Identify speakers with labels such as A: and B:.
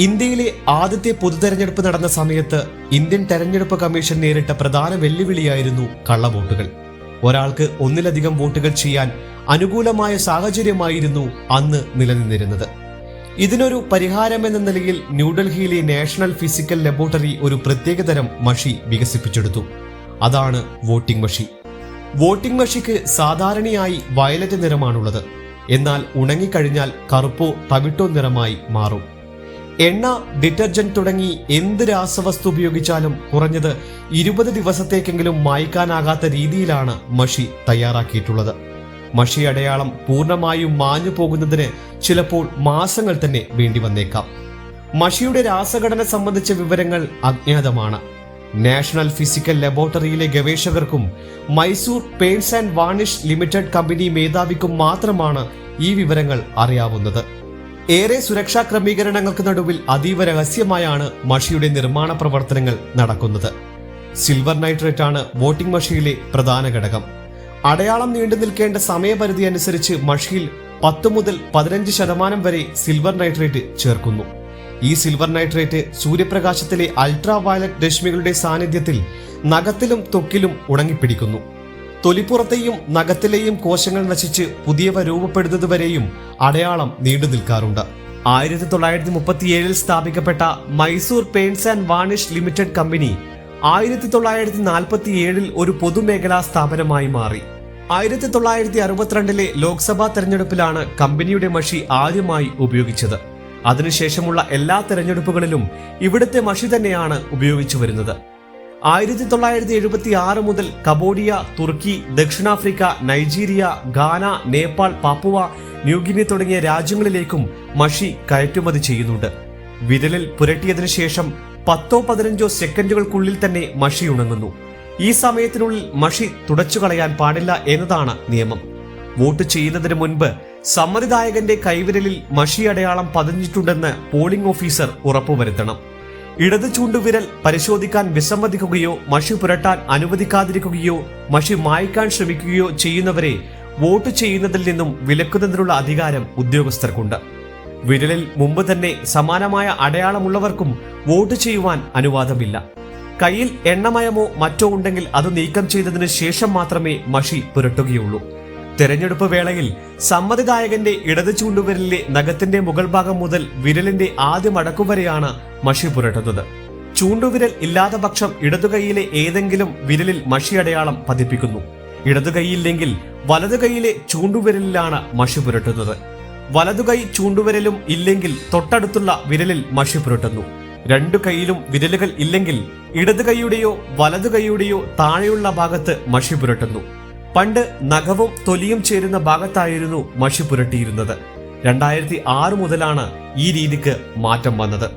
A: ഇന്ത്യയിലെ ആദ്യത്തെ പൊതുതെരഞ്ഞെടുപ്പ് നടന്ന സമയത്ത് ഇന്ത്യൻ തെരഞ്ഞെടുപ്പ് കമ്മീഷൻ നേരിട്ട പ്രധാന വെല്ലുവിളിയായിരുന്നു കള്ളവോട്ടുകൾ. ഒരാൾക്ക് ഒന്നിലധികം വോട്ടുകൾ ചെയ്യാൻ അനുകൂലമായ സാഹചര്യമായിരുന്നു അന്ന് നിലനിന്നിരുന്നത്. ഇതിനൊരു പരിഹാരമെന്ന നിലയിൽ ന്യൂഡൽഹിയിലെ നാഷണൽ ഫിസിക്കൽ ലബോറട്ടറി ഒരു പ്രത്യേകതരം മഷി വികസിപ്പിച്ചെടുത്തു. അതാണ് വോട്ടിംഗ് മഷി. വോട്ടിംഗ് മഷിക്ക് സാധാരണയായി വയലറ്റ് നിറമാണുള്ളത്. എന്നാൽ ഉണങ്ങിക്കഴിഞ്ഞാൽ കറുപ്പോ തവിട്ടോ നിറമായി മാറും. എണ്ണ, ഡിറ്റർജന്റ് തുടങ്ങി എന്ത് രാസവസ്തു ഉപയോഗിച്ചാലും കുറഞ്ഞത് 20 ദിവസത്തേക്കെങ്കിലും മായ്ക്കാനാകാത്ത രീതിയിലാണ് മഷി തയ്യാറാക്കിയിട്ടുള്ളത്. മഷി അടയാളം പൂർണ്ണമായും മാഞ്ഞു പോകുന്നതിന് ചിലപ്പോൾ മാസങ്ങൾ തന്നെ വേണ്ടി വന്നേക്കാം. മഷിയുടെ രാസഘടന സംബന്ധിച്ച വിവരങ്ങൾ അജ്ഞാതമാണ്. നാഷണൽ ഫിസിക്കൽ ലബോറട്ടറിയിലെ ഗവേഷകർക്കും Mysore paints and varnish limited company മേധാവിക്കും മാത്രമാണ് ഈ വിവരങ്ങൾ അറിയാവുന്നത്. ഏറെ സുരക്ഷാ ക്രമീകരണങ്ങൾക്ക് നടുവിൽ അതീവ രഹസ്യമായാണ് മഷിയുടെ നിർമ്മാണ പ്രവർത്തനങ്ങൾ നടക്കുന്നത്. സിൽവർ നൈട്രേറ്റ് ആണ് വോട്ടിംഗ് മഷിയിലെ പ്രധാന ഘടകം. അടയാളം നീണ്ടു നിൽക്കേണ്ട സമയപരിധി അനുസരിച്ച് മഷിയിൽ 10 മുതൽ 15% വരെ സിൽവർ നൈട്രേറ്റ് ചേർക്കുന്നു. ഈ സിൽവർ നൈട്രേറ്റ് സൂര്യപ്രകാശത്തിലെ അൾട്രാ വയലറ്റ് രശ്മികളുടെ സാന്നിധ്യത്തിൽ നഖത്തിലും ത്വക്കിലും ഉണങ്ങിപ്പിടിക്കുന്നു. തൊലിപ്പുറത്തെയും നഖത്തിലെയും കോശങ്ങൾ നശിച്ച് പുതിയവ രൂപപ്പെടുന്നതുവരെയും അടയാളം നീണ്ടു നിൽക്കാറുണ്ട്. 1937 സ്ഥാപിക്കപ്പെട്ട Mysore paints and varnish limited company 1947 ഒരു പൊതുമേഖലാ സ്ഥാപനമായി മാറി. 1962 ലോക്സഭാ തെരഞ്ഞെടുപ്പിലാണ് കമ്പനിയുടെ മഷി ആദ്യമായി ഉപയോഗിച്ചത്. അതിനുശേഷമുള്ള എല്ലാ തെരഞ്ഞെടുപ്പുകളിലും ഇവിടുത്തെ മഷി തന്നെയാണ് ഉപയോഗിച്ചു വരുന്നത്. 1976 മുതൽ കംബോഡിയ, തുർക്കി, ദക്ഷിണാഫ്രിക്ക, നൈജീരിയ, ഗാന, നേപ്പാൾ, പാപ്പുവ ന്യൂഗിനി തുടങ്ങിയ രാജ്യങ്ങളിലേക്കും മഷി കയറ്റുമതി ചെയ്യുന്നുണ്ട്. വിരലിൽ പുരട്ടിയതിനു ശേഷം 10-15 സെക്കൻഡുകൾക്കുള്ളിൽ തന്നെ മഷി ഉണങ്ങുന്നു. ഈ സമയത്തിനുള്ളിൽ മഷി തുടച്ചു കളയാൻ പാടില്ല എന്നതാണ് നിയമം. വോട്ട് ചെയ്യുന്നതിന് മുൻപ് സമ്മതിദായകന്റെ കൈവിരലിൽ മഷി അടയാളം പതിഞ്ഞിട്ടുണ്ടെന്ന് പോളിംഗ് ഓഫീസർ ഉറപ്പുവരുത്തണം. ഇടത് ചൂണ്ടുവിരൽ പരിശോധിക്കാൻ വിസമ്മതിക്കുകയോ മഷി പുരട്ടാൻ അനുവദിക്കാതിരിക്കുകയോ മഷി മായ്ക്കാൻ ശ്രമിക്കുകയോ ചെയ്യുന്നവരെ വോട്ട് ചെയ്യുന്നതിൽ നിന്നും വിലക്കുന്നതിനുള്ള അധികാരം ഉദ്യോഗസ്ഥർക്കുണ്ട്. വിരലിൽ മുമ്പ് തന്നെ സമാനമായ അടയാളമുള്ളവർക്കും വോട്ട് ചെയ്യുവാൻ അനുവാദമില്ല. കയ്യിൽ എണ്ണമയമോ മറ്റോ ഉണ്ടെങ്കിൽ അത് നീക്കം ചെയ്തതിനു ശേഷം മാത്രമേ മഷി പുരട്ടുകയുള്ളൂ. തെരഞ്ഞെടുപ്പ് വേളയിൽ സമ്മതിദായകന്റെ ഇടത് ചൂണ്ടുവിരലിലെ നഖത്തിന്റെ മുകൾ ഭാഗം മുതൽ വിരലിന്റെ ആദ്യ മടക്കു വരെയാണ് മഷി പുരട്ടുന്നത്. ചൂണ്ടുവിരൽ ഇല്ലാത്ത പക്ഷം ഇടതുകൈയിലെ ഏതെങ്കിലും വിരലിൽ മഷി അടയാളം പതിപ്പിക്കുന്നു. ഇടതുകൈയില്ലെങ്കിൽ വലതുകൈയിലെ ചൂണ്ടുവിരലിലാണ് മഷി പുരട്ടുന്നത്. വലതുകൈ ചൂണ്ടുവിരലും ഇല്ലെങ്കിൽ തൊട്ടടുത്തുള്ള വിരലിൽ മഷി പുരട്ടുന്നു. 2 കൈയിലും വിരലുകൾ ഇല്ലെങ്കിൽ ഇടതുകൈയുടെയോ വലതുകൈയുടെയോ താഴെയുള്ള ഭാഗത്ത് മഷി പുരട്ടുന്നു. പണ്ട് നഖവും തൊലിയും ചേരുന്ന ഭാഗത്തായിരുന്നു മഷി പുരട്ടിയിരുന്നത്. 2006 മുതലാണ് ഈ രീതിക്ക് മാറ്റം വന്നത്.